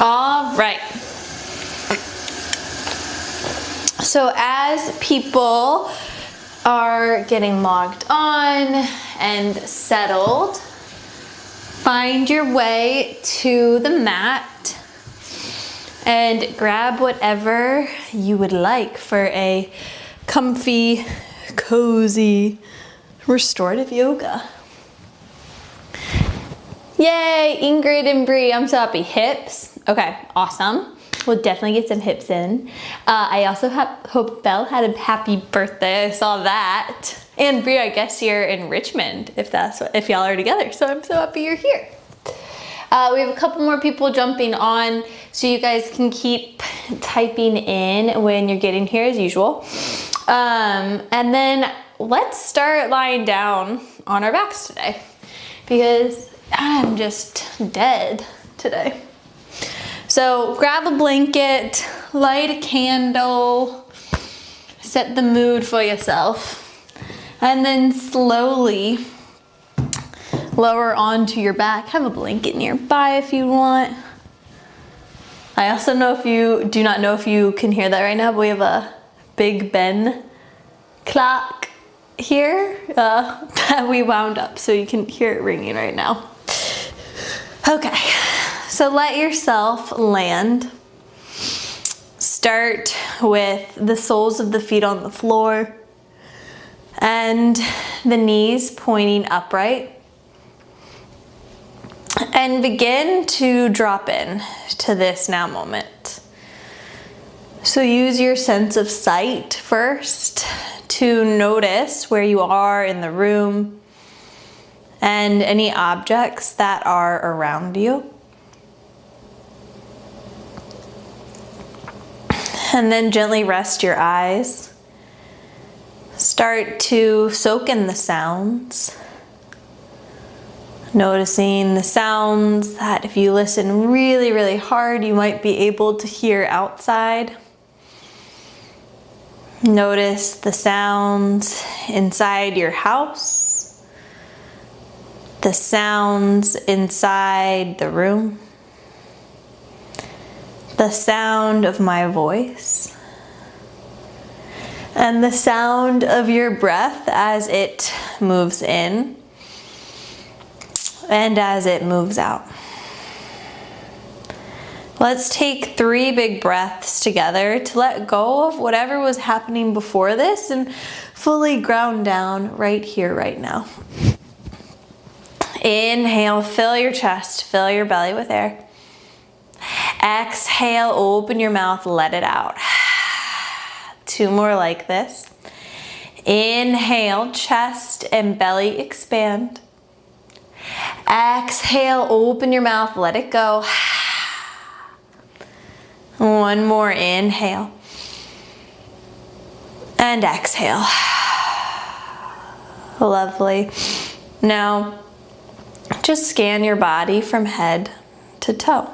All right. So as people are getting logged on and settled, find your way to the mat and grab whatever you would like for a comfy, cozy, restorative yoga. Yay, Ingrid and Bree, I'm so happy. Hips, okay, awesome. We'll definitely get some hips in. I also hope Belle had a happy birthday, I saw that. And Bree, I guess you're in Richmond, if y'all are together, so I'm so happy you're here. We have a couple more people jumping on, so you guys can keep typing in when you're getting here as usual. And then let's start lying down on our backs today, because I'm just dead today. So grab a blanket, light a candle, set the mood for yourself, and then slowly lower onto your back. Have a blanket nearby if you want. I also do not know if you can hear that right now, but we have a Big Ben clock here that we wound up, so you can hear it ringing right now. Okay, so let yourself land. Start with the soles of the feet on the floor and the knees pointing upright. And begin to drop in to this now moment. So use your sense of sight first to notice where you are in the room and any objects that are around you. And then gently rest your eyes. Start to soak in the sounds. Noticing the sounds that if you listen really, really hard, you might be able to hear outside. Notice the sounds inside your house, the sounds inside the room, the sound of my voice, and the sound of your breath as it moves in and as it moves out. Let's take 3 big breaths together to let go of whatever was happening before this and fully ground down right here, right now. Inhale, fill your chest, fill your belly with air. Exhale, open your mouth, let it out. 2 more like this. Inhale, chest and belly expand. Exhale, open your mouth, let it go. 1 more, inhale. And exhale. Lovely. Now, just scan your body from head to toe.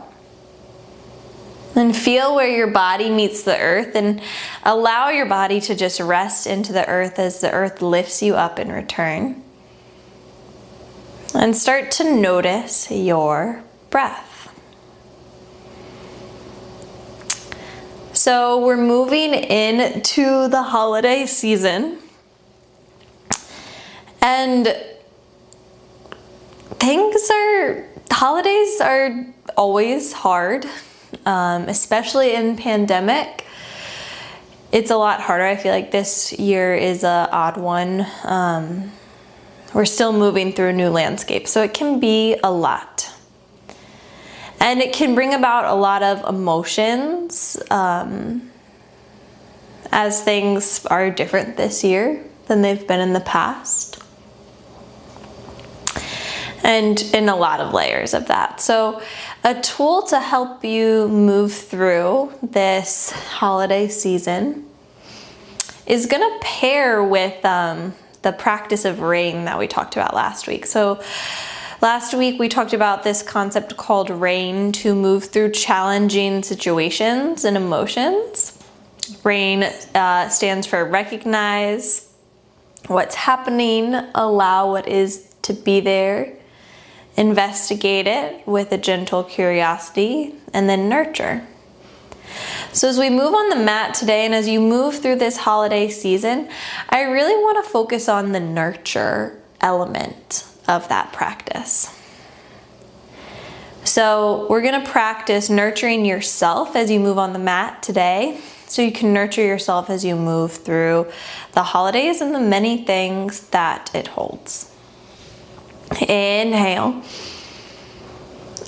And feel where your body meets the earth and allow your body to just rest into the earth as the earth lifts you up in return. And start to notice your breath. So we're moving into the holiday season, and holidays are always hard, especially in pandemic. It's a lot harder. I feel like this year is an odd one. We're still moving through a new landscape, so it can be a lot. And it can bring about a lot of emotions as things are different this year than they've been in the past. And in a lot of layers of that. So a tool to help you move through this holiday season is going to pair with the practice of rain that we talked about last week. So last week we talked about this concept called rain to move through challenging situations and emotions. Rain stands for recognize what's happening, allow what is to be there, investigate it with a gentle curiosity, and then nurture. So as we move on the mat today, and as you move through this holiday season, I really want to focus on the nurture element of that practice. So we're going to practice nurturing yourself as you move on the mat today, so you can nurture yourself as you move through the holidays and the many things that it holds. Inhale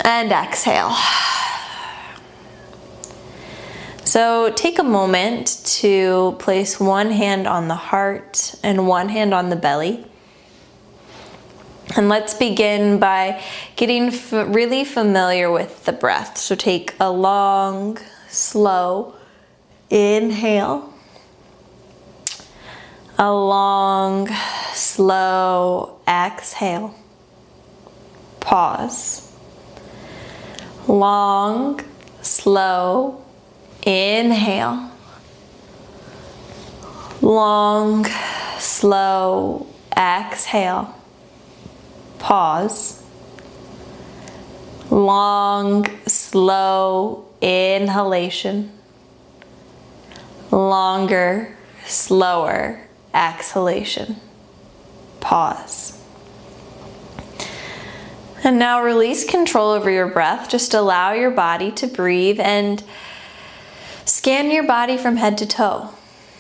and exhale. So take a moment to place one hand on the heart and one hand on the belly. And let's begin by getting really familiar with the breath. So take a long, slow inhale. A long, slow exhale. Pause. Long, slow inhale. Long, slow exhale. Pause. Long, slow inhalation. Longer, slower exhalation. Pause. And now release control over your breath. Just allow your body to breathe and scan your body from head to toe.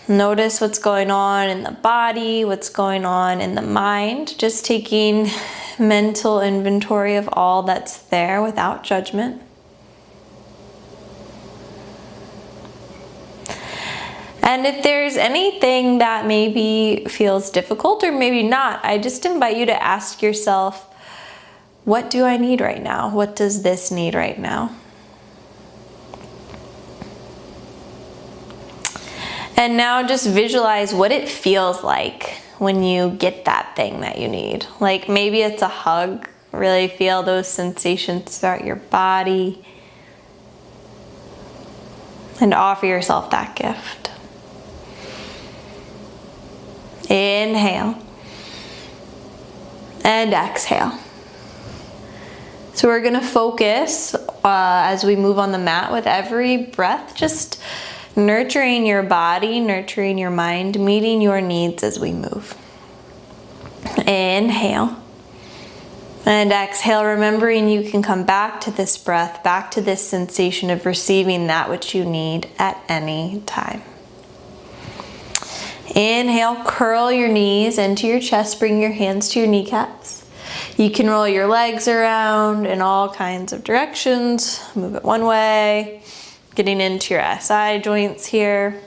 Notice what's going on in the body, what's going on in the mind. Just taking mental inventory of all that's there without judgment. And if there's anything that maybe feels difficult or maybe not, I just invite you to ask yourself, what do I need right now? What does this need right now? And now just visualize what it feels like when you get that thing that you need. Like maybe it's a hug. Really feel those sensations throughout your body. And offer yourself that gift. Inhale. And exhale. So we're going to focus as we move on the mat with every breath, just nurturing your body, nurturing your mind, meeting your needs as we move. Inhale. And exhale, remembering you can come back to this breath, back to this sensation of receiving that which you need at any time. Inhale, curl your knees into your chest, bring your hands to your kneecaps. You can roll your legs around in all kinds of directions. Move it one way, getting into your SI joints here.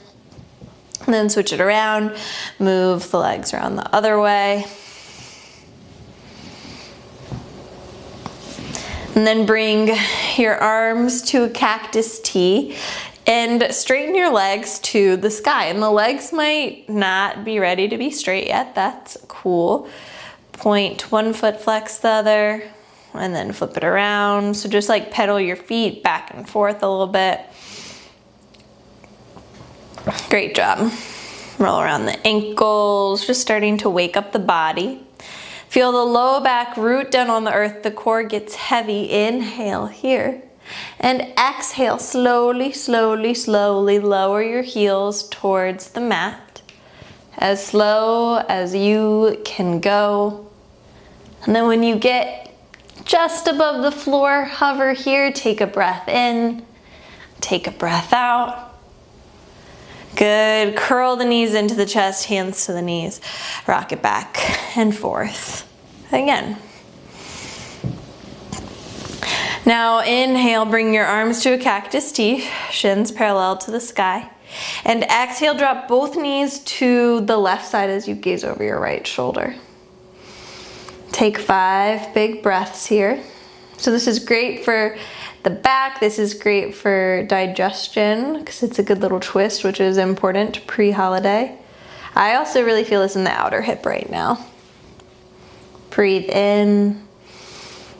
And then switch it around, move the legs around the other way. And then bring your arms to a cactus T and straighten your legs to the sky. And the legs might not be ready to be straight yet, that's cool. Point one foot, flex the other, and then flip it around. So just like pedal your feet back and forth a little bit. Great job. Roll around the ankles, just starting to wake up the body. Feel the low back root down on the earth. The core gets heavy. Inhale here. And exhale, slowly, slowly, slowly lower your heels towards the mat. As slow as you can go. And then when you get just above the floor, hover here, take a breath in, take a breath out. Good, curl the knees into the chest, hands to the knees. Rock it back and forth. Again. Now inhale, bring your arms to a cactus T, shins parallel to the sky. And exhale, drop both knees to the left side as you gaze over your right shoulder. Take 5 big breaths here. So this is great for the back. This is great for digestion because it's a good little twist, which is important pre-holiday. I also really feel this in the outer hip right now. Breathe in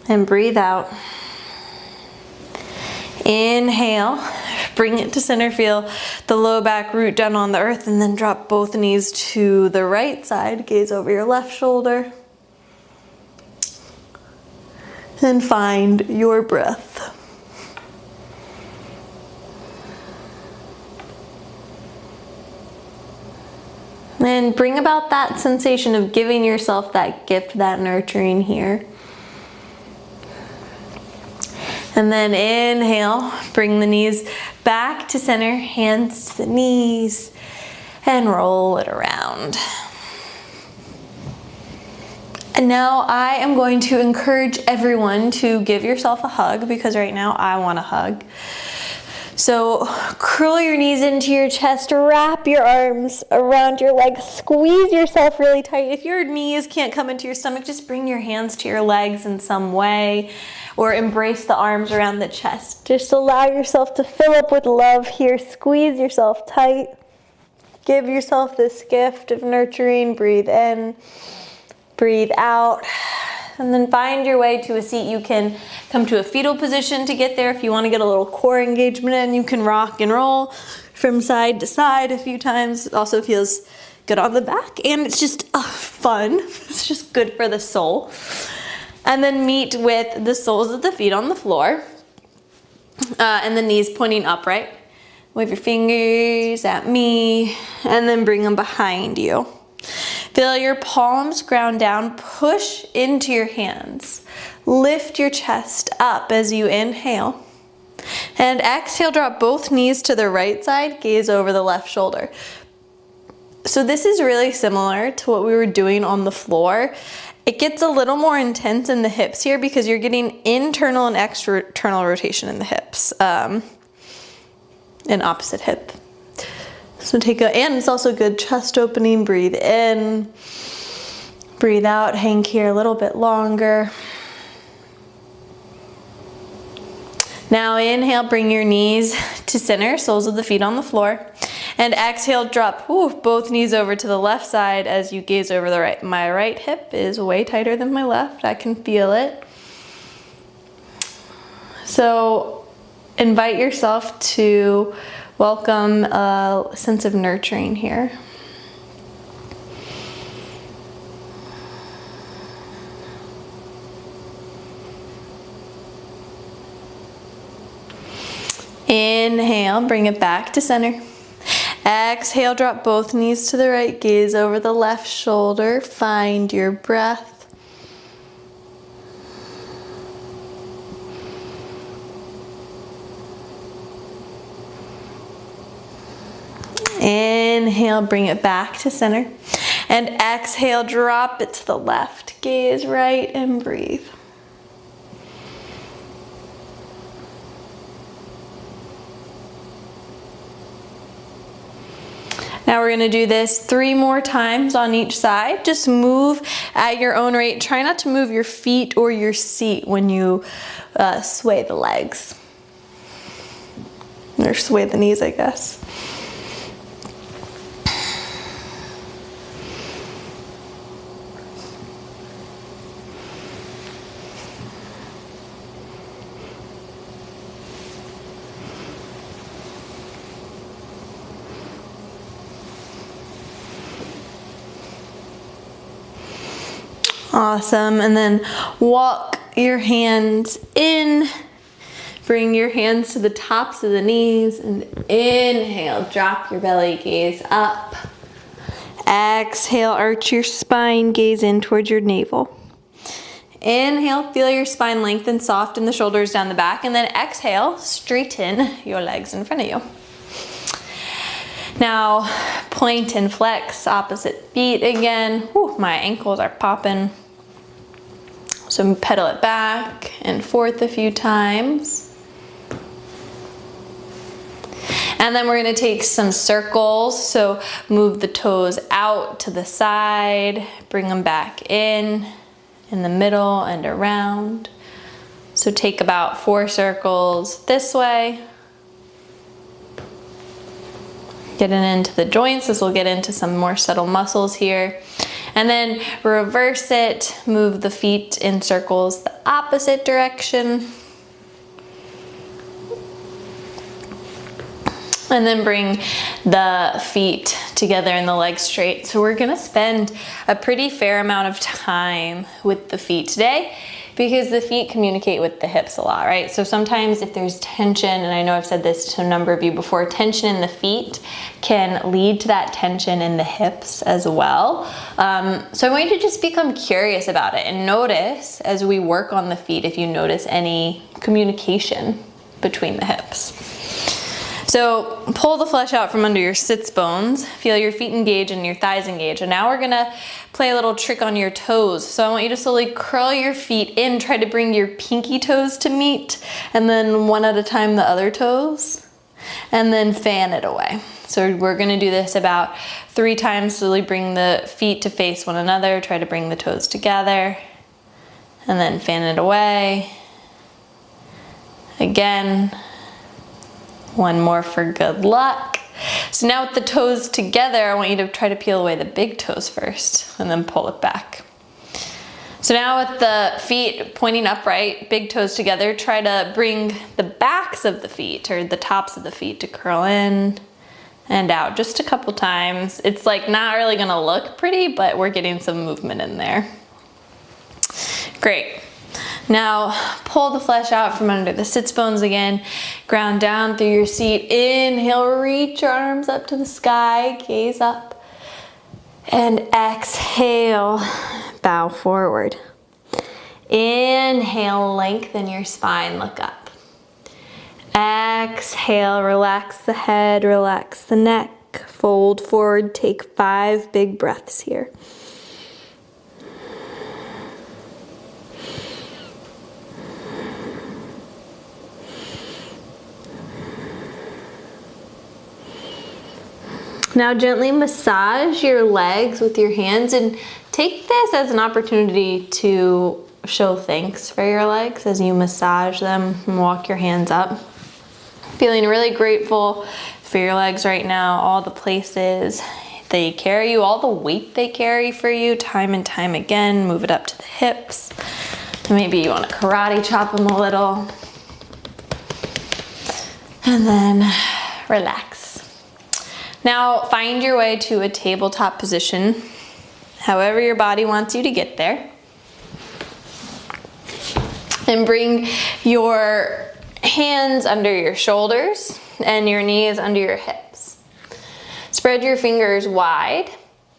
and breathe out. Inhale, bring it to center, feel the low back root down on the earth, and then drop both knees to the right side, gaze over your left shoulder. And find your breath. And bring about that sensation of giving yourself that gift, that nurturing here. And then inhale, bring the knees back to center, hands to the knees, and roll it around. And now I am going to encourage everyone to give yourself a hug, because right now I want a hug. So curl your knees into your chest, wrap your arms around your legs, squeeze yourself really tight. If your knees can't come into your stomach, just bring your hands to your legs in some way, or embrace the arms around the chest. Just allow yourself to fill up with love here. Squeeze yourself tight. Give yourself this gift of nurturing. Breathe in, breathe out. And then find your way to a seat. You can come to a fetal position to get there. If you want to get a little core engagement in, you can rock and roll from side to side a few times. It also feels good on the back, and it's just fun. It's just good for the soul. And then meet with the soles of the feet on the floor and the knees pointing upright. Wave your fingers at me and then bring them behind you. Feel your palms ground down, push into your hands. Lift your chest up as you inhale. And exhale, drop both knees to the right side, gaze over the left shoulder. So this is really similar to what we were doing on the floor. It gets a little more intense in the hips here because you're getting internal and external rotation in the hips, and opposite hip. So and it's also good chest opening. Breathe in, breathe out, hang here a little bit longer. Now inhale, bring your knees to center, soles of the feet on the floor. And exhale, drop both knees over to the left side as you gaze over the right. My right hip is way tighter than my left. I can feel it. So invite yourself to welcome a sense of nurturing here. Inhale, bring it back to center. Exhale, drop both knees to the right, gaze over the left shoulder, find your breath. Inhale, bring it back to center. And exhale, drop it to the left, gaze right and breathe. Now we're gonna do this 3 more times on each side. Just move at your own rate. Try not to move your feet or your seat when you sway the legs. Or sway the knees, I guess. Awesome, and then walk your hands in, bring your hands to the tops of the knees, and inhale, drop your belly, gaze up. Exhale, arch your spine, gaze in towards your navel. Inhale, feel your spine lengthen, soften the shoulders down the back, and then exhale, straighten your legs in front of you. Now, point and flex, opposite feet again. Whew, my ankles are popping. So pedal it back and forth a few times. And then we're gonna take some circles. So move the toes out to the side, bring them back in the middle and around. So take about 4 circles this way. Getting into the joints, this will get into some more subtle muscles here. And then reverse it, move the feet in circles the opposite direction. And then bring the feet together and the legs straight. So we're gonna spend a pretty fair amount of time with the feet today because the feet communicate with the hips a lot, right? So sometimes if there's tension, and I know I've said this to a number of you before, tension in the feet can lead to that tension in the hips as well. So I want you to just become curious about it and notice as we work on the feet if you notice any communication between the hips. So pull the flesh out from under your sits bones, feel your feet engage and your thighs engage. And now we're gonna play a little trick on your toes. So I want you to slowly curl your feet in, try to bring your pinky toes to meet, and then one at a time the other toes, and then fan it away. So we're gonna do this about 3 times, slowly bring the feet to face one another, try to bring the toes together, and then fan it away. Again. One more for good luck. So now with the toes together, I want you to try to peel away the big toes first and then pull it back. So now with the feet pointing upright, big toes together, try to bring the backs of the feet or the tops of the feet to curl in and out just a couple times. It's like not really gonna look pretty, but we're getting some movement in there. Great. Now pull the flesh out from under the sits bones again, ground down through your seat. Inhale, reach your arms up to the sky, gaze up. And exhale, bow forward. Inhale, lengthen your spine, look up. Exhale, relax the head, relax the neck, fold forward, take 5 big breaths here. Now gently massage your legs with your hands and take this as an opportunity to show thanks for your legs as you massage them and walk your hands up. Feeling really grateful for your legs right now, all the places they carry you, all the weight they carry for you time and time again. Move it up to the hips. And maybe you want to karate chop them a little. And then relax. Now find your way to a tabletop position, however your body wants you to get there. And bring your hands under your shoulders and your knees under your hips. Spread your fingers wide,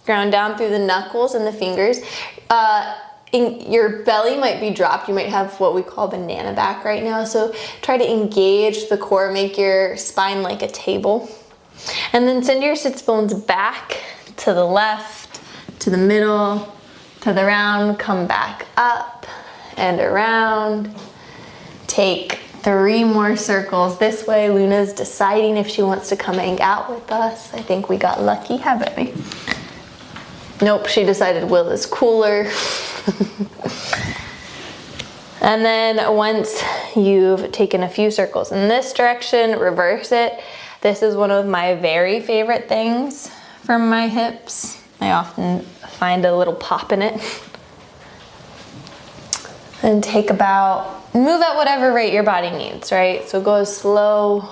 ground down through the knuckles and the fingers. Your belly might be dropped. You might have what we call banana back right now. So try to engage the core, make your spine like a table. And then send your sits bones back to the left, to the middle, to the round, come back up and around. Take 3 more circles this way. Luna's deciding if she wants to come hang out with us. I think we got lucky, haven't we? Nope, she decided Will is cooler. And then once you've taken a few circles in this direction, reverse it. This is one of my very favorite things for my hips. I often find a little pop in it. And move at whatever rate your body needs, right? So go as slow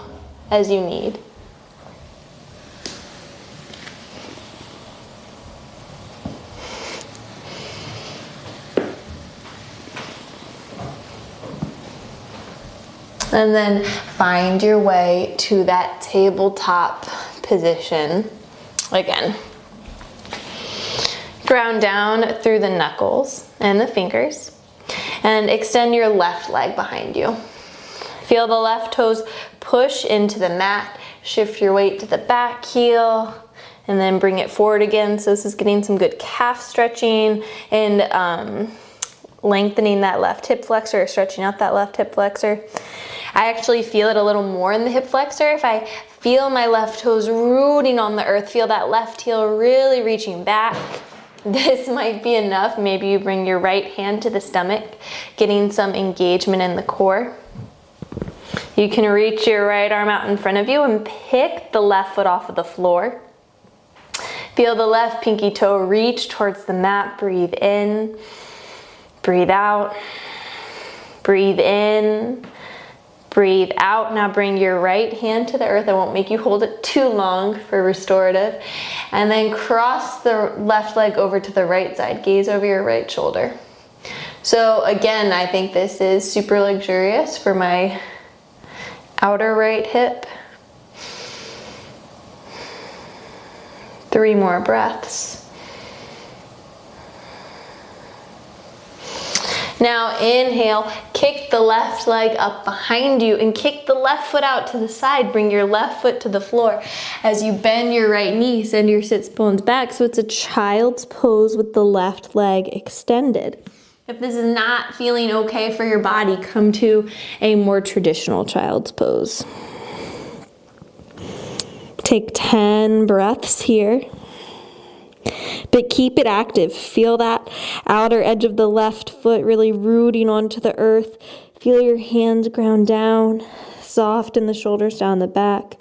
as you need. And then find your way to that tabletop position again. Ground down through the knuckles and the fingers and extend your left leg behind you. Feel the left toes push into the mat, shift your weight to the back heel and then bring it forward again. So this is getting some good calf stretching and lengthening that left hip flexor or stretching out that left hip flexor. I actually feel it a little more in the hip flexor. If I feel my left toes rooting on the earth, feel that left heel really reaching back. This might be enough. Maybe you bring your right hand to the stomach, getting some engagement in the core. You can reach your right arm out in front of you and pick the left foot off of the floor. Feel the left pinky toe reach towards the mat. Breathe in, breathe out, breathe in, Breathe out. Now bring your right hand to the earth. I won't make you hold it too long for restorative. And then cross the left leg over to the right side. Gaze over your right shoulder. So again, I think this is super luxurious for my outer right hip. 3 more breaths. Now inhale, kick the left leg up behind you and kick the left foot out to the side. Bring your left foot to the floor as you bend your right knee, send your sits bones back. So it's a child's pose with the left leg extended. If this is not feeling okay for your body, come to a more traditional child's pose. Take 10 breaths here. But keep it active. Feel that outer edge of the left foot really rooting onto the earth. Feel your hands ground down. Soften the shoulders down the back.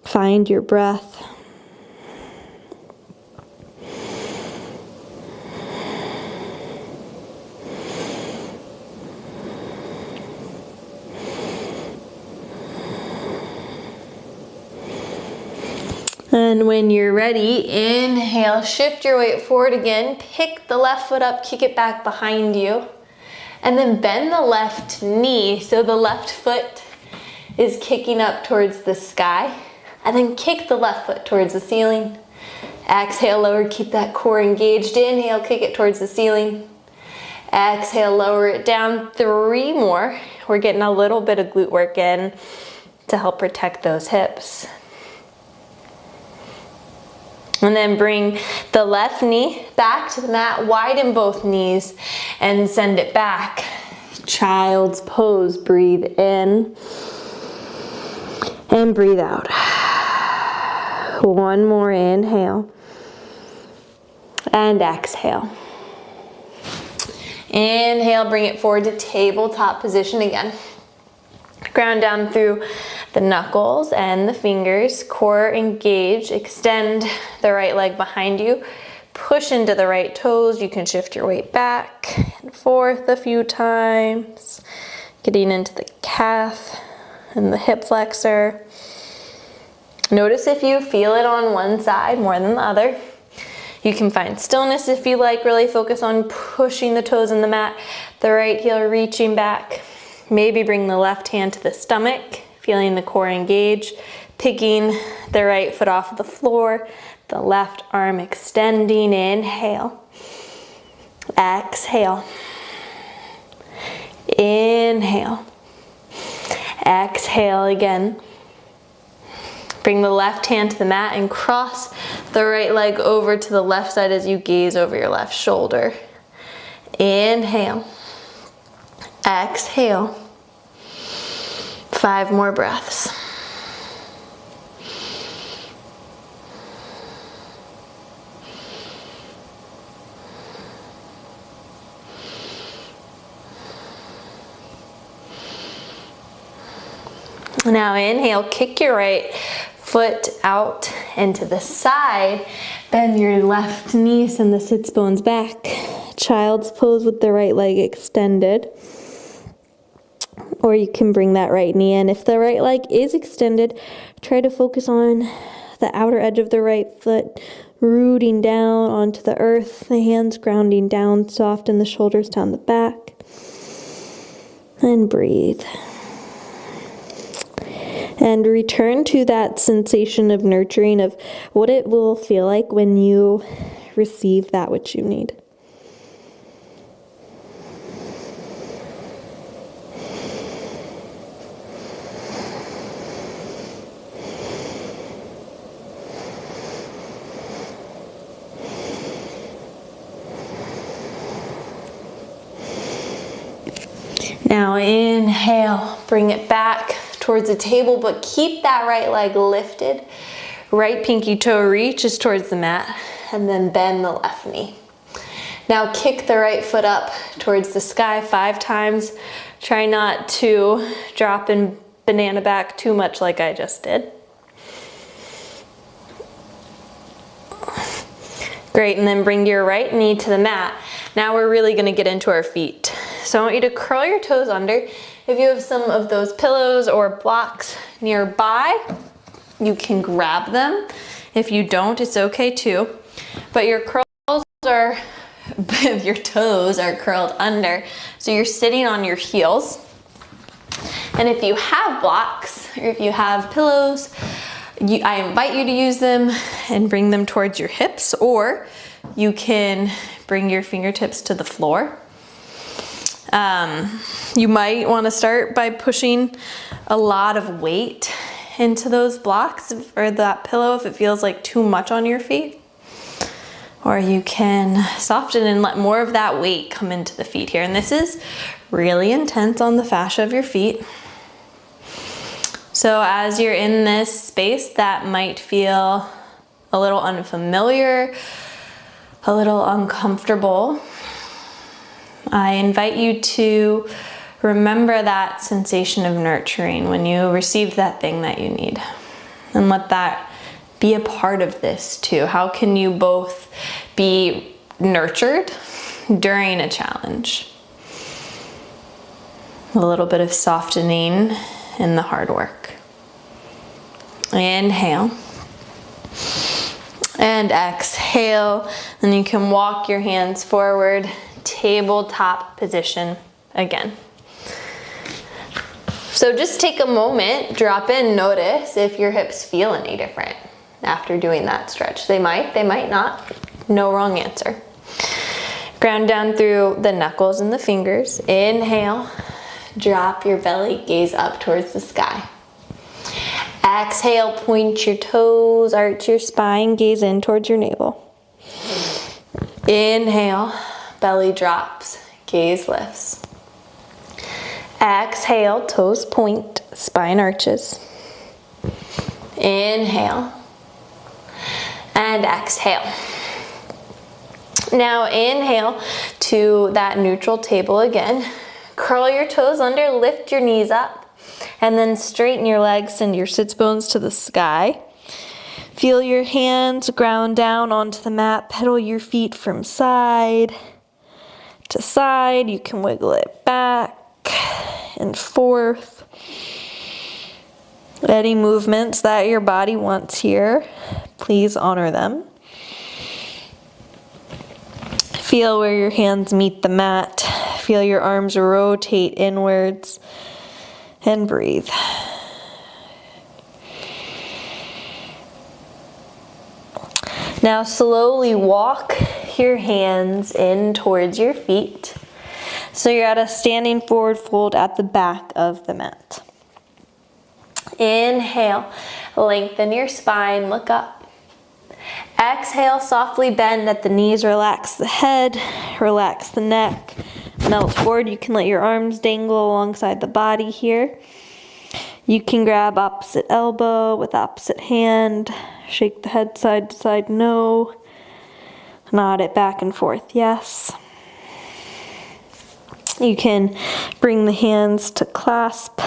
Find your breath. And when you're ready, inhale, shift your weight forward again, pick the left foot up, kick it back behind you, and then bend the left knee so the left foot is kicking up towards the sky, and then kick the left foot towards the ceiling. Exhale, lower, keep that core engaged. Inhale, kick it towards the ceiling. Exhale, lower it down. 3 more. We're getting a little bit of glute work in to help protect those hips. And then bring the left knee back to the mat, widen both knees, and send it back. Child's pose. Breathe in and breathe out. 1 more inhale and exhale. Inhale, bring it forward to tabletop position again. Ground down through the knuckles and the fingers, core engage, extend the right leg behind you, push into the right toes. You can shift your weight back and forth a few times, getting into the calf and the hip flexor. Notice if you feel it on one side more than the other. You can find stillness if you like, really focus on pushing the toes in the mat, the right heel reaching back. Maybe bring the left hand to the stomach, feeling the core engage, picking the right foot off of the floor, the left arm extending. Inhale, exhale, inhale, exhale again. Bring the left hand to the mat and cross the right leg over to the left side as you gaze over your left shoulder. Inhale. Exhale. 5 more breaths. Now inhale, kick your right foot out and to the side. Bend your left knee, send the sits bones back. Child's pose with the right leg extended. Or you can bring that right knee in. If the right leg is extended, try to focus on the outer edge of the right foot, rooting down onto the earth, the hands grounding down, soften the shoulders down the back. And breathe. And return to that sensation of nurturing, of what it will feel like when you receive that which you need. Now inhale, bring it back towards the table, but keep that right leg lifted. Right pinky toe reaches towards the mat, and then bend the left knee. Now kick the right foot up towards the sky 5 times. Try not to drop and banana back too much like I just did. Great, and then bring your right knee to the mat. Now we're really gonna get into our feet. So I want you to curl your toes under If you have some of those pillows or blocks nearby, you can grab them. If you don't, it's okay too. But your curls are, your toes are curled under, so you're sitting on your heels. And if you have blocks, or if you have pillows, I invite you to use them and bring them towards your hips, or you can bring your fingertips to the floor. You might want to start by pushing a lot of weight into those blocks or that pillow if it feels like too much on your feet. Or you can soften and let more of that weight come into the feet here. And this is really intense on the fascia of your feet. So as you're in this space that might feel a little unfamiliar, a little uncomfortable, I invite you to remember that sensation of nurturing when you receive that thing that you need, and let that be a part of this too. How can you both be nurtured during a challenge? A little bit of softening in the hard work. Inhale. And exhale. And you can walk your hands forward, tabletop position again. So just take a moment, drop in, notice if your hips feel any different after doing that stretch. They might not. No wrong answer. Ground down through the knuckles and the fingers. Inhale, drop your belly, gaze up towards the sky. Exhale, point your toes, arch your spine, gaze in towards your navel. Inhale, belly drops, gaze lifts. Exhale, toes point, spine arches. Inhale. And exhale. Now inhale to that neutral table again. Curl your toes under, lift your knees up, and then straighten your legs, send your sits bones to the sky. Feel your hands ground down onto the mat, pedal your feet from side to side. You can wiggle it back and forth. Any movements that your body wants here, please honor them. Feel where your hands meet the mat. Feel your arms rotate inwards and breathe. Now slowly walk your hands in towards your feet. So you're at a standing forward fold at the back of the mat. Inhale, lengthen your spine, look up. Exhale, softly bend at the knees, relax the head, relax the neck. Melt forward, you can let your arms dangle alongside the body here. You can grab opposite elbow with opposite hand, shake the head side to side, no. Nod it back and forth, yes. You can bring the hands to clasp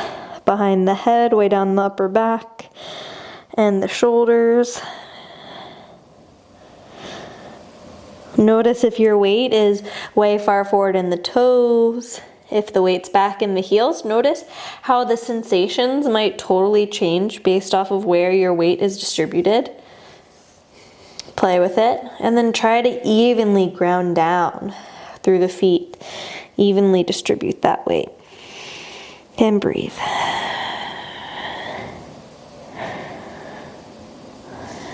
behind the head, way down the upper back and the shoulders. Notice if your weight is way far forward in the toes, if the weight's back in the heels, notice how the sensations might totally change based off of where your weight is distributed. Play with it, and then try to evenly ground down through the feet. Evenly distribute that weight. And breathe.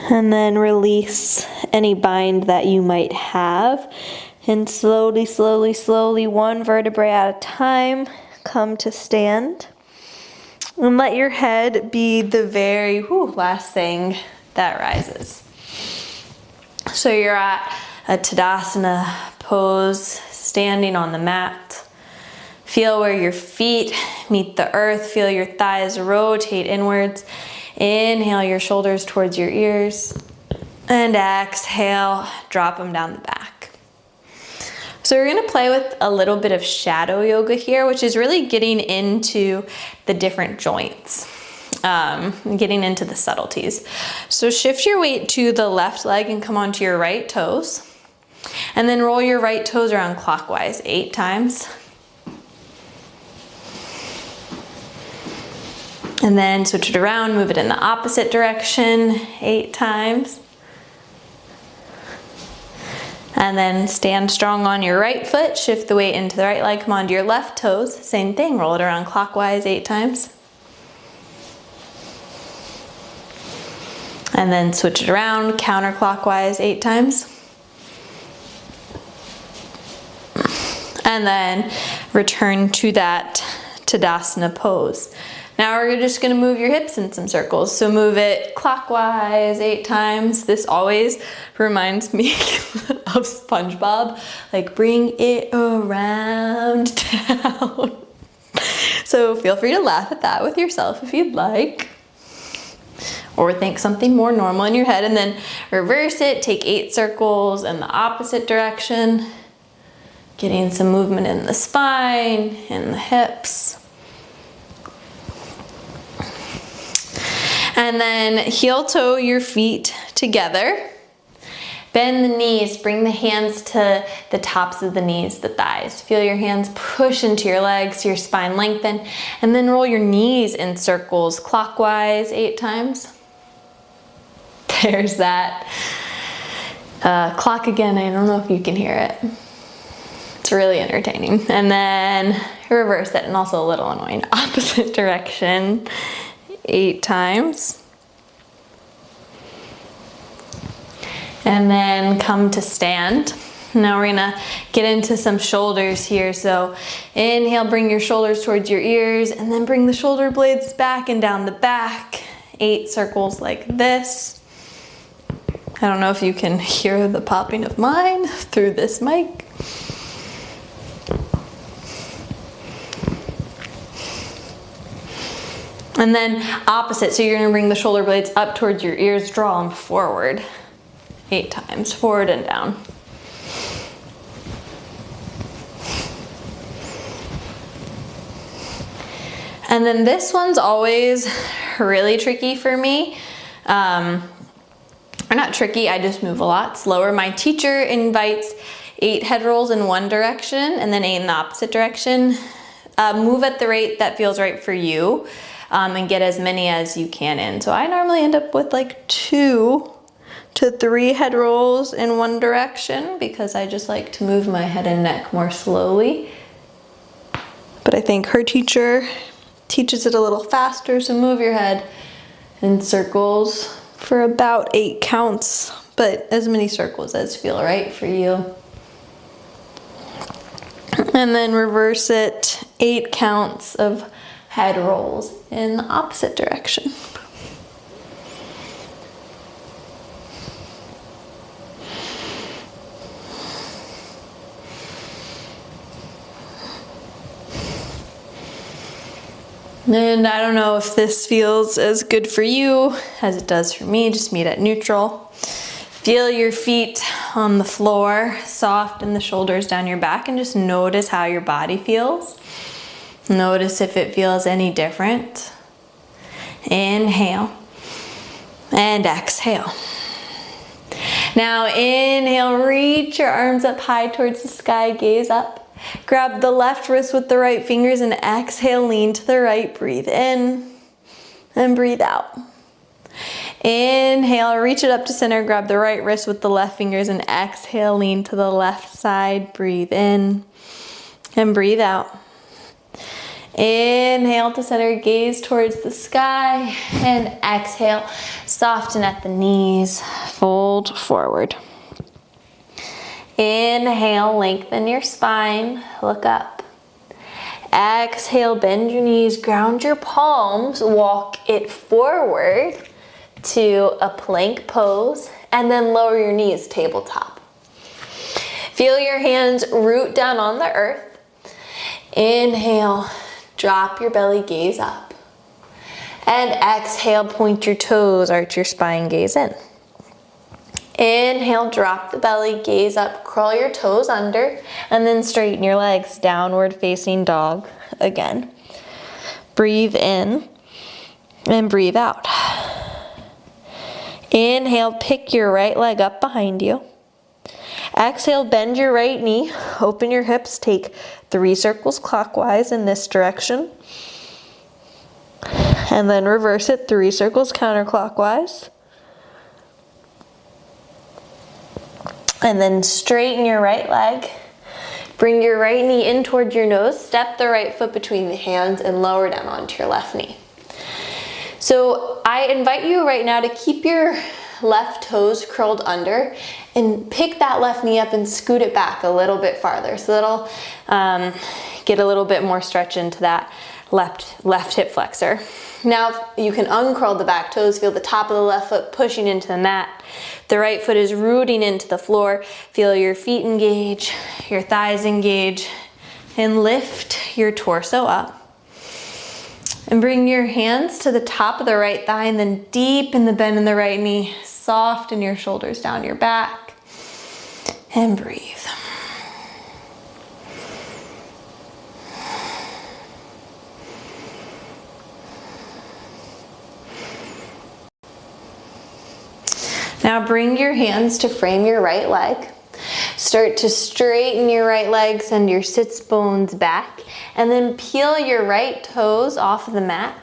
And then release any bind that you might have. And slowly, slowly, slowly, one vertebrae at a time, come to stand. And let your head be the very last thing that rises. So you're at a Tadasana Pose, standing on the mat. Feel where your feet meet the earth. Feel your thighs rotate inwards. Inhale your shoulders towards your ears. And exhale, drop them down the back. So we're gonna play with a little bit of shadow yoga here, which is really getting into the different joints. Getting into the subtleties. So shift your weight to the left leg and come onto your right toes. And then roll your right toes around clockwise 8 times. And then switch it around, move it in the opposite direction 8 times. And then stand strong on your right foot, shift the weight into the right leg, come onto your left toes. Same thing, roll it around clockwise 8 times. And then switch it around, counterclockwise 8 times. And then return to that Tadasana pose. Now we're just gonna move your hips in some circles. So move it clockwise 8 times. This always reminds me of SpongeBob, like bring it around town. So feel free to laugh at that with yourself if you'd like. Or think something more normal in your head, and then reverse it, take 8 circles in the opposite direction. Getting some movement in the spine, in the hips. And then heel toe your feet together. Bend the knees, bring the hands to the tops of the knees, the thighs. Feel your hands push into your legs, your spine lengthen, and then roll your knees in circles clockwise 8 times. There's that clock again. I don't know if you can hear it. It's really entertaining. And then reverse it, and also a little annoying. Opposite direction 8 times. And then come to stand. Now we're gonna get into some shoulders here. So inhale, bring your shoulders towards your ears, and then bring the shoulder blades back and down the back. 8 circles like this. I don't know if you can hear the popping of mine through this mic. And then opposite, so you're gonna bring the shoulder blades up towards your ears, draw them forward 8 times, forward and down. And then this one's always really tricky for me. Or not tricky, I just move a lot slower. My teacher invites 8 head rolls in one direction and then 8 in the opposite direction. Move at the rate that feels right for you, and get as many as you can in. So I normally end up with like 2 to 3 head rolls in one direction because I just like to move my head and neck more slowly. But I think her teacher teaches it a little faster, so move your head in circles for about 8 counts, but as many circles as feel right for you. And then reverse it, 8 counts of head rolls in the opposite direction. And I don't know if this feels as good for you as it does for me. Just meet at neutral. Feel your feet on the floor, soften the shoulders down your back, and just notice how your body feels. Notice if it feels any different. Inhale and exhale. Now inhale, reach your arms up high towards the sky, gaze up. Grab the left wrist with the right fingers and exhale, lean to the right, breathe in and breathe out. Inhale, reach it up to center, grab the right wrist with the left fingers and exhale, lean to the left side, breathe in and breathe out. Inhale to center, gaze towards the sky, and exhale, soften at the knees, fold forward. Inhale, lengthen your spine, look up. Exhale, bend your knees, ground your palms, walk it forward to a plank pose, and then lower your knees, tabletop. Feel your hands root down on the earth. Inhale, drop your belly, gaze up. And exhale, point your toes, arch your spine, gaze in. Inhale, drop the belly, gaze up, curl your toes under, and then straighten your legs, downward facing dog again. Breathe in and breathe out. Inhale, pick your right leg up behind you. Exhale, bend your right knee, open your hips, take 3 circles clockwise in this direction. And then reverse it 3 circles counterclockwise. And then straighten your right leg. Bring your right knee in towards your nose. Step the right foot between the hands and lower down onto your left knee. So I invite you right now to keep your left toes curled under and pick that left knee up and scoot it back a little bit farther. So that'll get a little bit more stretch into that left hip flexor. Now you can uncurl the back toes, feel the top of the left foot pushing into the mat. The right foot is rooting into the floor. Feel your feet engage, your thighs engage, and lift your torso up. And bring your hands to the top of the right thigh and then deepen the bend in the right knee. Soften your shoulders down your back and breathe. Now bring your hands to frame your right leg. Start to straighten your right leg, send your sits bones back, and then peel your right toes off of the mat.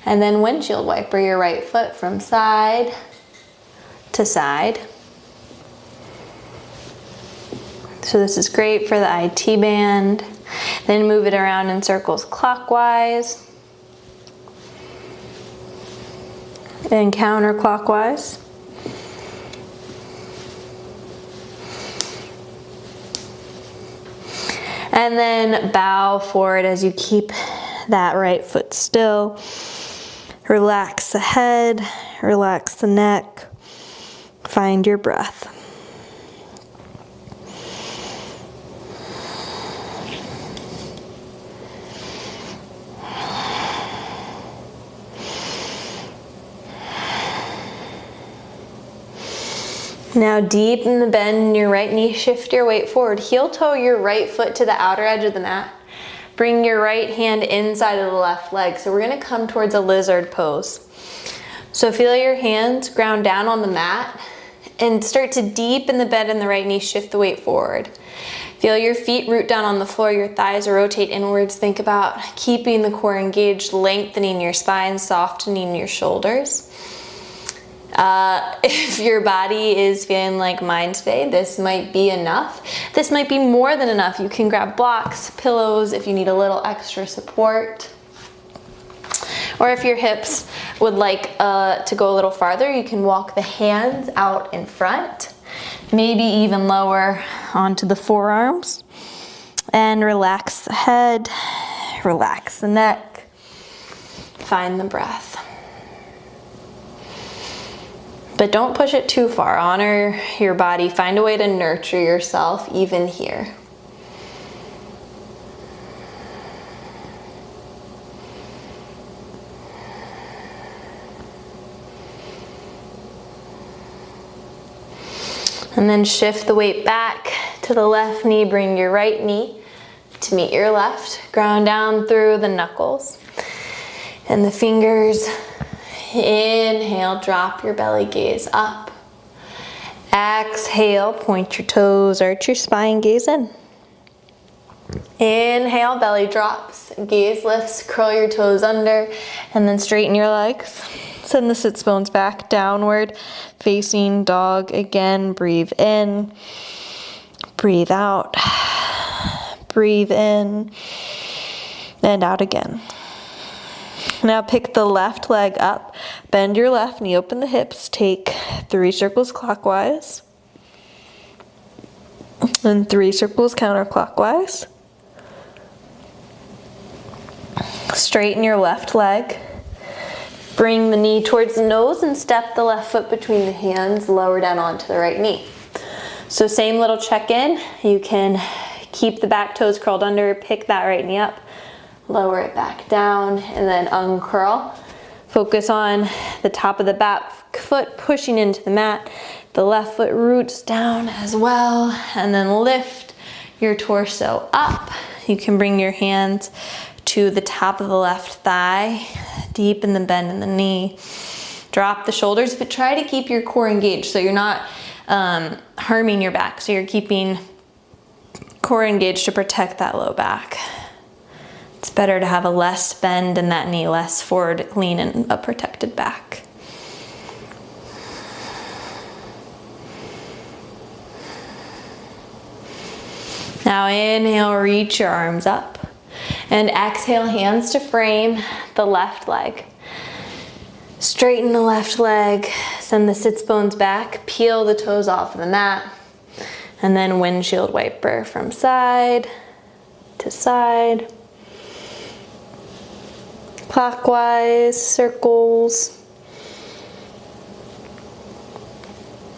And then windshield wiper your right foot from side to side. So this is great for the IT band. Then move it around in circles clockwise and counterclockwise. And then bow forward as you keep that right foot still. Relax the head, relax the neck. Find your breath. Now deepen the bend in your right knee, shift your weight forward. Heel toe your right foot to the outer edge of the mat. Bring your right hand inside of the left leg. So we're gonna come towards a lizard pose. So feel your hands ground down on the mat and start to deepen the bend in the right knee, shift the weight forward. Feel your feet root down on the floor, your thighs rotate inwards. Think about keeping the core engaged, lengthening your spine, softening your shoulders. If your body is feeling like mine today, this might be enough. This might be more than enough. You can grab blocks, pillows if you need a little extra support. Or if your hips would like to go a little farther, you can walk the hands out in front, maybe even lower onto the forearms. And relax the head, relax the neck, find the breath. But don't push it too far. Honor your body. Find a way to nurture yourself even here. And then shift the weight back to the left knee. Bring your right knee to meet your left. Ground down through the knuckles and the fingers. Inhale, drop your belly, gaze up. Exhale, point your toes, arch your spine, gaze in. Inhale, belly drops, gaze lifts, curl your toes under, and then straighten your legs. Send the sits bones back, downward, facing dog again. Breathe in, breathe out, breathe in, and out again. Now pick the left leg up, bend your left knee, open the hips, take 3 circles clockwise, and 3 circles counterclockwise. Straighten your left leg, bring the knee towards the nose and step the left foot between the hands, lower down onto the right knee. So same little check-in, you can keep the back toes curled under, pick that right knee up, lower it back down, and then uncurl. Focus on the top of the back foot pushing into the mat. The left foot roots down as well, and then lift your torso up. You can bring your hands to the top of the left thigh, deepen the bend in the knee. Drop the shoulders, but try to keep your core engaged so you're not harming your back. So you're keeping core engaged to protect that low back. It's better to have a less bend in that knee, less forward lean and a protected back. Now inhale, reach your arms up. And exhale, hands to frame the left leg. Straighten the left leg, send the sits bones back, peel the toes off of the mat, and then windshield wiper from side to side. Clockwise, circles.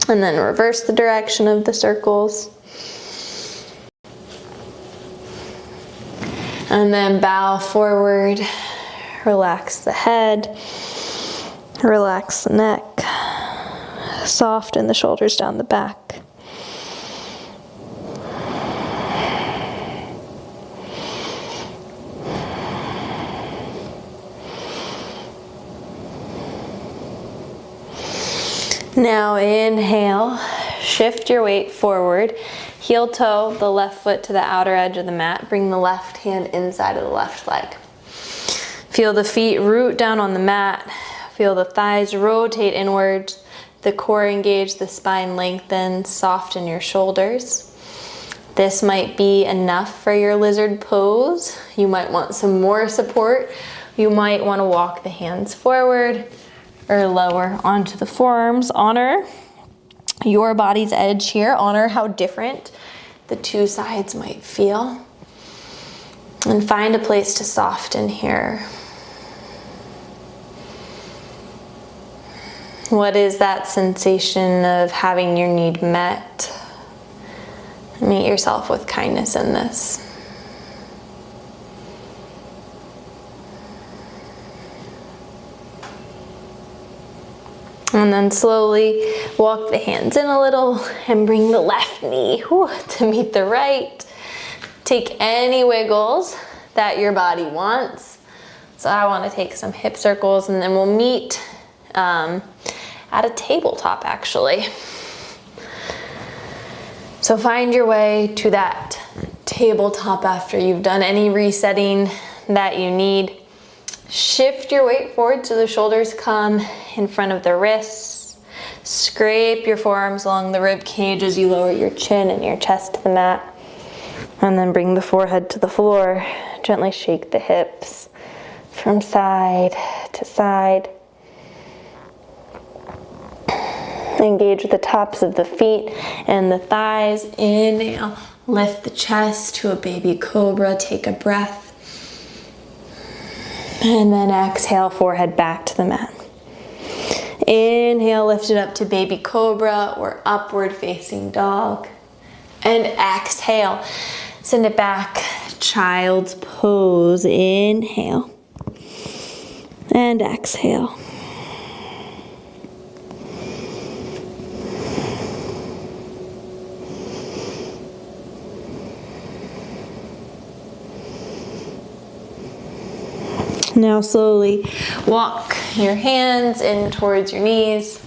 And then reverse the direction of the circles. And then bow forward, relax the head. Relax the neck, soften the shoulders down the back. Now inhale, shift your weight forward, heel toe the left foot to the outer edge of the mat, bring the left hand inside of the left leg. Feel the feet root down on the mat. Feel the thighs rotate inwards, the core engage, the spine lengthen, soften your shoulders. This might be enough for your lizard pose. You might want some more support. You might want to walk the hands forward or lower onto the forearms. Honor your body's edge here. Honor how different the two sides might feel. And find a place to soften here. What is that sensation of having your need met? Meet yourself with kindness in this. And then slowly walk the hands in a little and bring the left knee to meet the right. Take any wiggles that your body wants. So I want to take some hip circles, and then we'll meet at a tabletop actually. So find your way to that tabletop after you've done any resetting that you need. Shift your weight forward so the shoulders come in front of the wrists. Scrape your forearms along the rib cage as you lower your chin and your chest to the mat. And then bring the forehead to the floor. Gently shake the hips from side to side. Engage the tops of the feet and the thighs. Inhale, lift the chest to a baby cobra. Take a breath. And then exhale, forehead back to the mat. Inhale, lift it up to baby cobra or upward facing dog. And exhale, send it back, child's pose. Inhale and exhale. Now slowly walk your hands in towards your knees.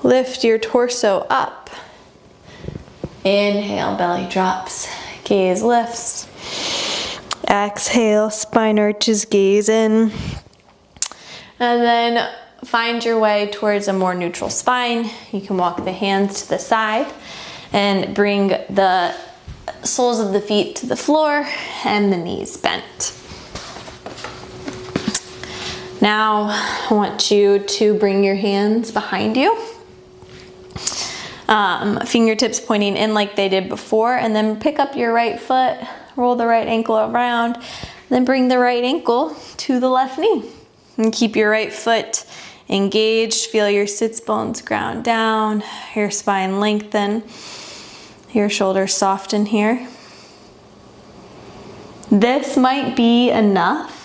Lift your torso up. Inhale, belly drops, gaze lifts. Exhale, spine arches, gaze in. And then find your way towards a more neutral spine. You can walk the hands to the side and bring the soles of the feet to the floor and the knees bent. Now I want you to bring your hands behind you. Fingertips pointing in like they did before, and then pick up your right foot, roll the right ankle around, then bring the right ankle to the left knee. And keep your right foot engaged. Feel your sits bones ground down, your spine lengthen, your shoulders soften here. This might be enough.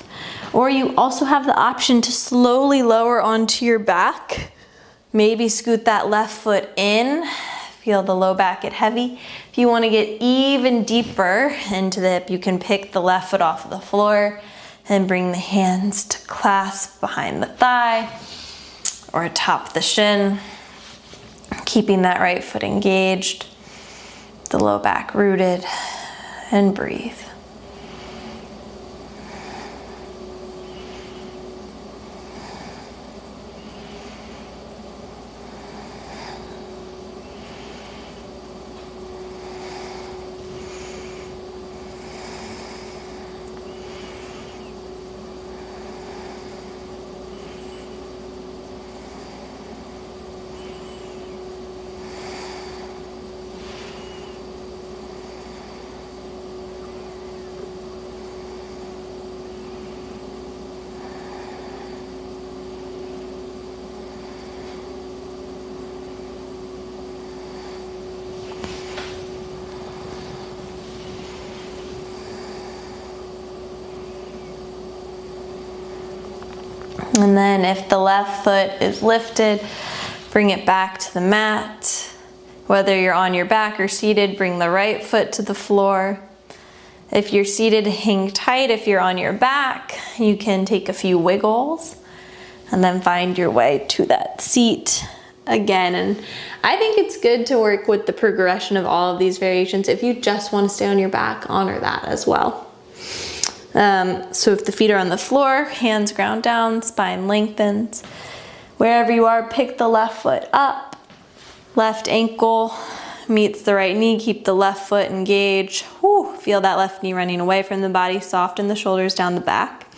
Or you also have the option to slowly lower onto your back. Maybe scoot that left foot in. Feel the low back get heavy. If you want to get even deeper into the hip, you can pick the left foot off of the floor and bring the hands to clasp behind the thigh or atop the shin. Keeping that right foot engaged, the low back rooted, and breathe. And then if the left foot is lifted, bring it back to the mat. Whether you're on your back or seated, bring the right foot to the floor. If you're seated, hang tight. If you're on your back, you can take a few wiggles and then find your way to that seat again. And I think it's good to work with the progression of all of these variations. If you just want to stay on your back, honor that as well. So if the feet are on the floor, hands ground down, spine lengthens. Wherever you are, pick the left foot up. Left ankle meets the right knee. Keep the left foot engaged. Whew, feel that left knee running away from the body. Soften the shoulders down the back.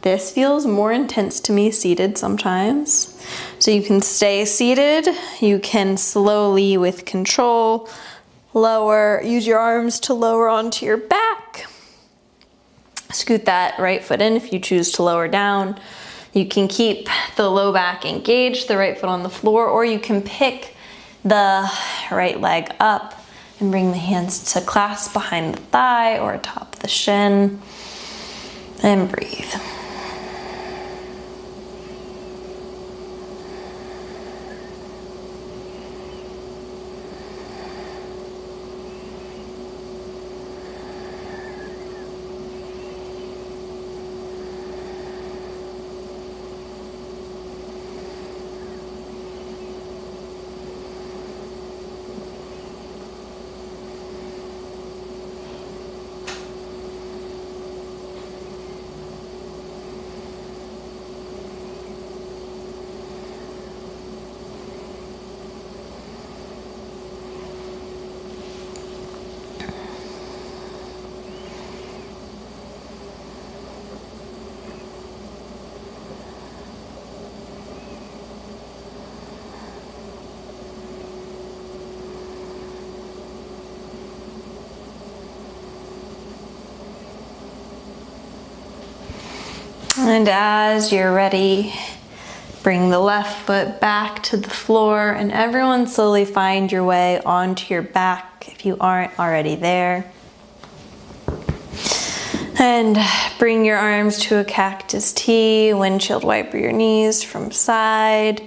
This feels more intense to me seated sometimes. So you can stay seated. You can slowly, with control, lower. Use your arms to lower onto your back. Scoot that right foot in if you choose to lower down. You can keep the low back engaged, the right foot on the floor, or you can pick the right leg up and bring the hands to clasp behind the thigh or atop the shin, and breathe. And as you're ready, bring the left foot back to the floor, and everyone slowly find your way onto your back if you aren't already there. And bring your arms to a cactus T, windshield wiper your knees from side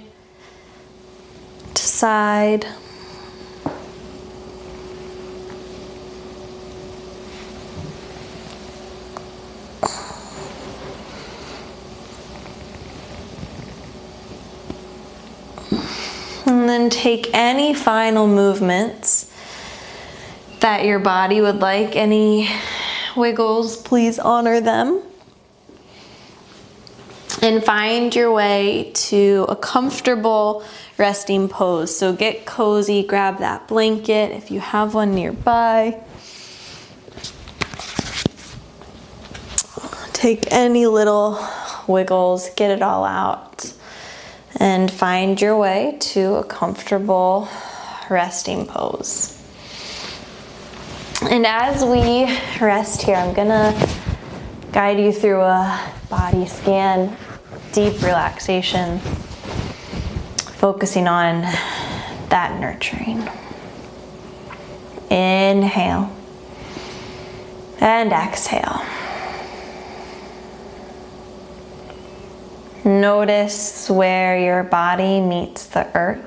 to side. And then take any final movements that your body would like. Any wiggles, please honor them. And find your way to a comfortable resting pose. So get cozy, grab that blanket if you have one nearby. Take any little wiggles, get it all out. And find your way to a comfortable resting pose. And as we rest here, I'm gonna guide you through a body scan, deep relaxation, focusing on that nurturing. Inhale and exhale. Notice where your body meets the earth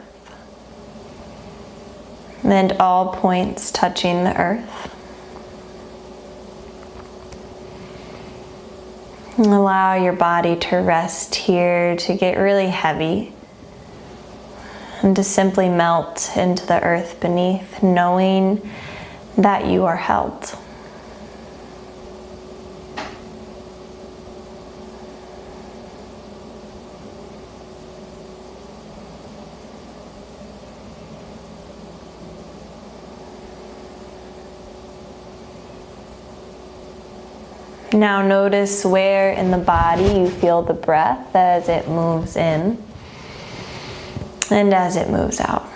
and all points touching the earth. And allow your body to rest here, to get really heavy and to simply melt into the earth beneath, knowing that you are held. Now notice where in the body you feel the breath as it moves in and as it moves out.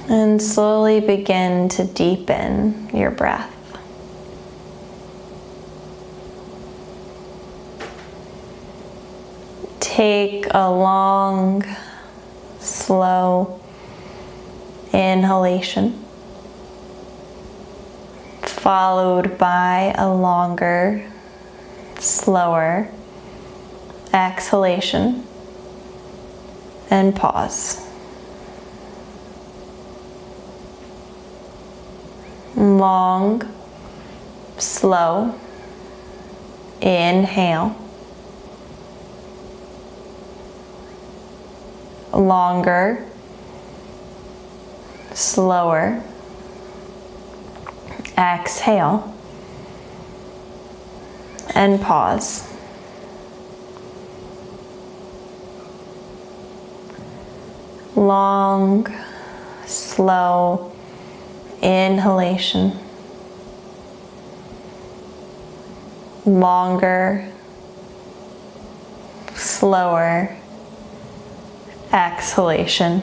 And slowly begin to deepen your breath. Take a long, slow inhalation. followed by a longer, slower exhalation and pause. Long, slow inhale. Longer, slower exhale and pause. Long, slow inhalation. Longer, slower exhalation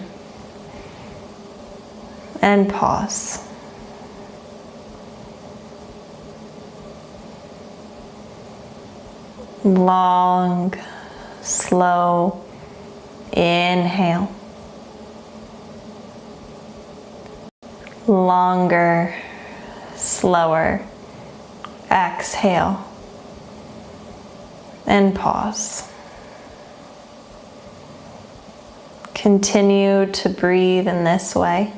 and pause. Long, slow inhale. Longer, slower exhale and pause. Continue to breathe in this way.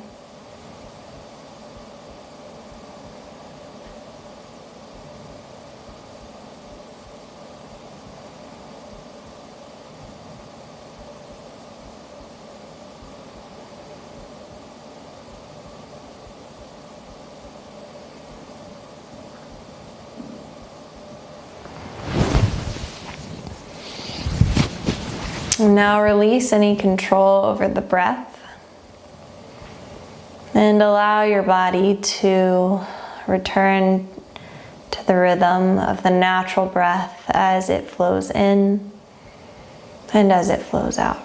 Now release any control over the breath and allow your body to return to the rhythm of the natural breath as it flows in and as it flows out.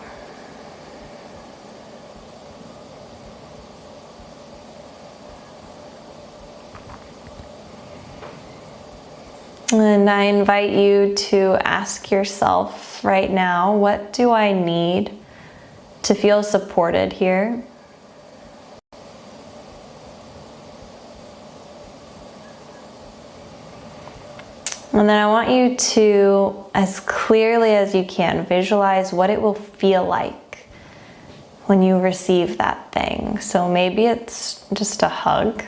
And I invite you to ask yourself right now, what do I need to feel supported here? And then I want you to, as clearly as you can, visualize what it will feel like when you receive that thing. So maybe it's just a hug.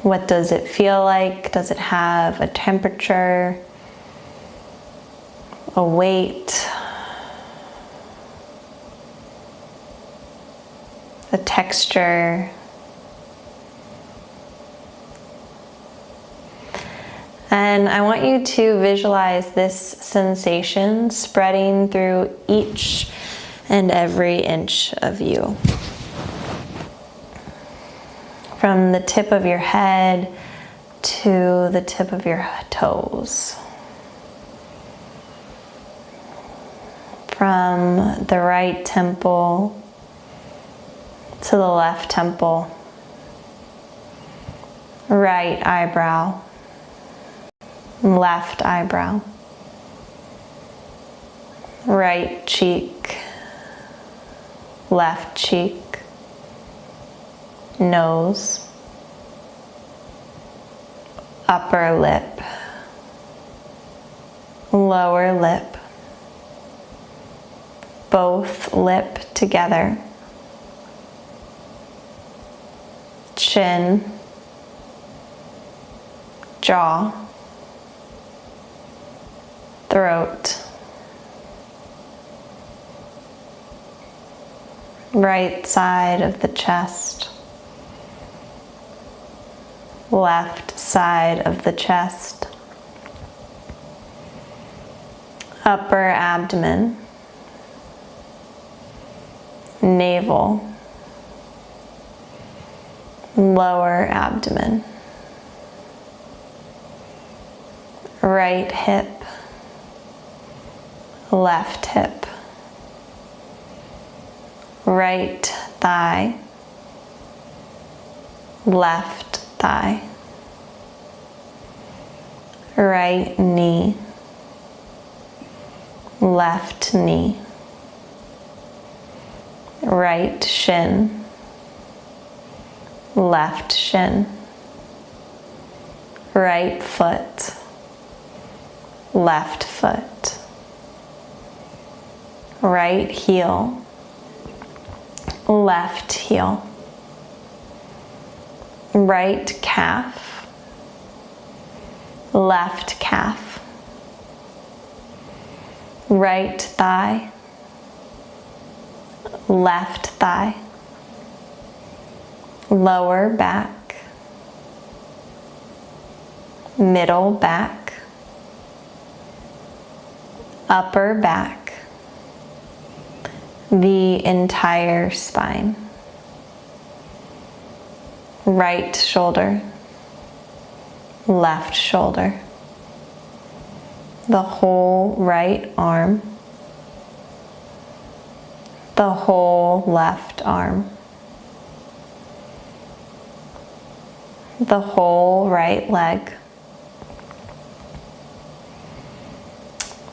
What does it feel like? Does it have a temperature, a weight, a texture? And I want you to visualize this sensation spreading through each and every inch of you. From the tip of your head to the tip of your toes. From the right temple to the left temple. Right eyebrow. Left eyebrow. Right cheek. Left cheek. Nose, upper lip, lower lip, both lip together, chin, jaw, throat, right side of the chest, left side of the chest, upper abdomen, navel, lower abdomen, right hip, left hip, right thigh, left thigh, right knee, left knee, right shin, left shin, right foot, left foot, right heel, left heel, right calf, left calf, right thigh, left thigh, lower back, middle back, upper back, the entire spine, right shoulder, left shoulder, the whole right arm, the whole left arm, the whole right leg,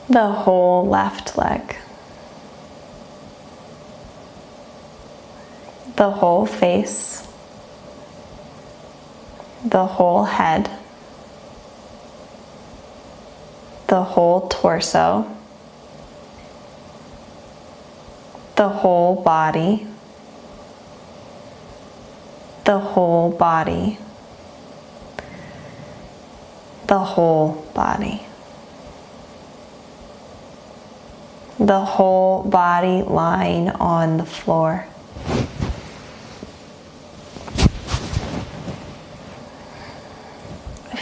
the whole left leg, the whole face, the whole head, the whole torso, the whole body, the whole body, the whole body, the whole body lying on the floor.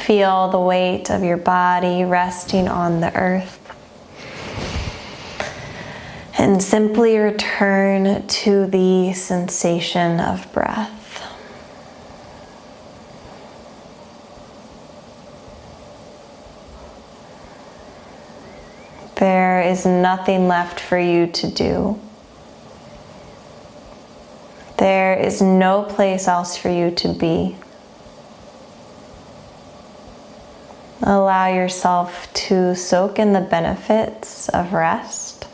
Feel the weight of your body resting on the earth. And simply return to the sensation of breath. There is nothing left for you to do. There is no place else for you to be. Allow yourself to soak in the benefits of rest,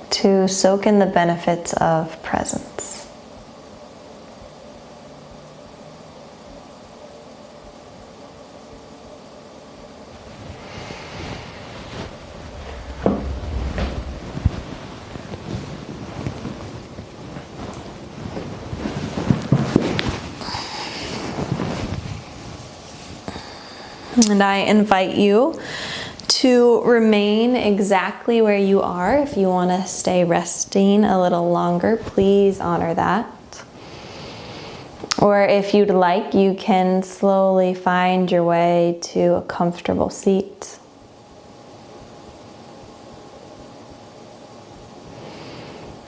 to soak in the benefits of presence. And I invite you to remain exactly where you are. If you want to stay resting a little longer, please honor that. Or if you'd like, you can slowly find your way to a comfortable seat.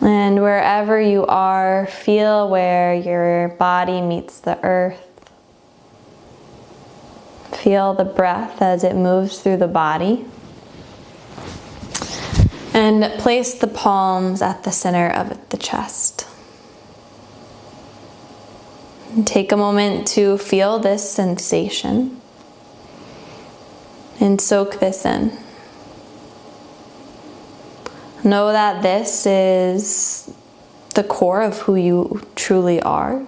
And wherever you are, feel where your body meets the earth. Feel the breath as it moves through the body. And place the palms at the center of the chest. And take a moment to feel this sensation and soak this in. Know that this is the core of who you truly are.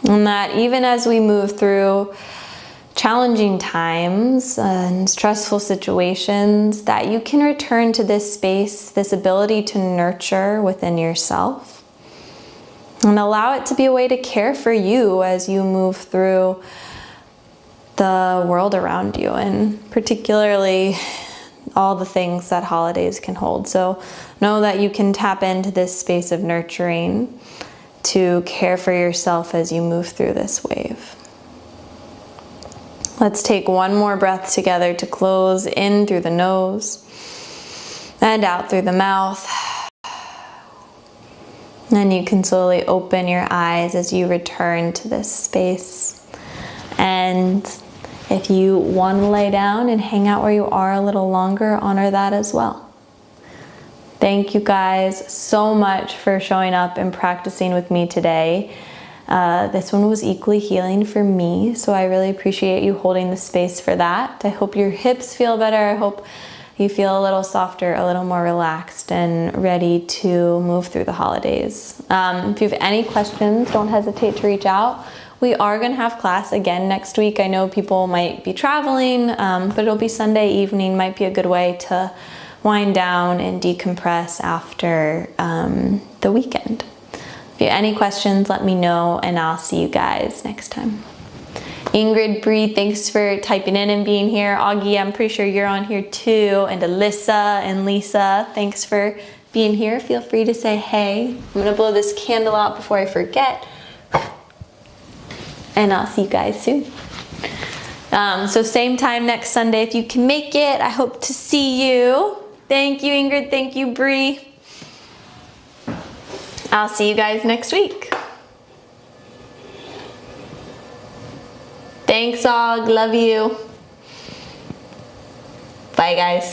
And that even as we move through challenging times and stressful situations, that you can return to this space, this ability to nurture within yourself, and allow it to be a way to care for you as you move through the world around you, and particularly all the things that holidays can hold. So know that you can tap into this space of nurturing to care for yourself as you move through this wave. Let's take one more breath together to close in through the nose and out through the mouth. And you can slowly open your eyes as you return to this space. And if you want to lay down and hang out where you are a little longer, honor that as well. Thank you guys so much for showing up and practicing with me today. This one was equally healing for me, so I really appreciate you holding the space for that. I hope your hips feel better. I hope you feel a little softer, a little more relaxed, and ready to move through the holidays. If you have any questions, don't hesitate to reach out. We are going to have class again next week. I know people might be traveling, but it'll be Sunday evening. Might be a good way to wind down and decompress after the weekend. If you have any questions, let me know, and I'll see you guys next time. Ingrid, Bree, thanks for typing in and being here. Augie, I'm pretty sure you're on here too. And Alyssa and Lisa, thanks for being here. Feel free to say hey. I'm gonna blow this candle out before I forget. And I'll see you guys soon. So same time next Sunday if you can make it. I hope to see you. Thank you, Ingrid. Thank you, Bree. I'll see you guys next week. Thanks, Og. Love you. Bye, guys.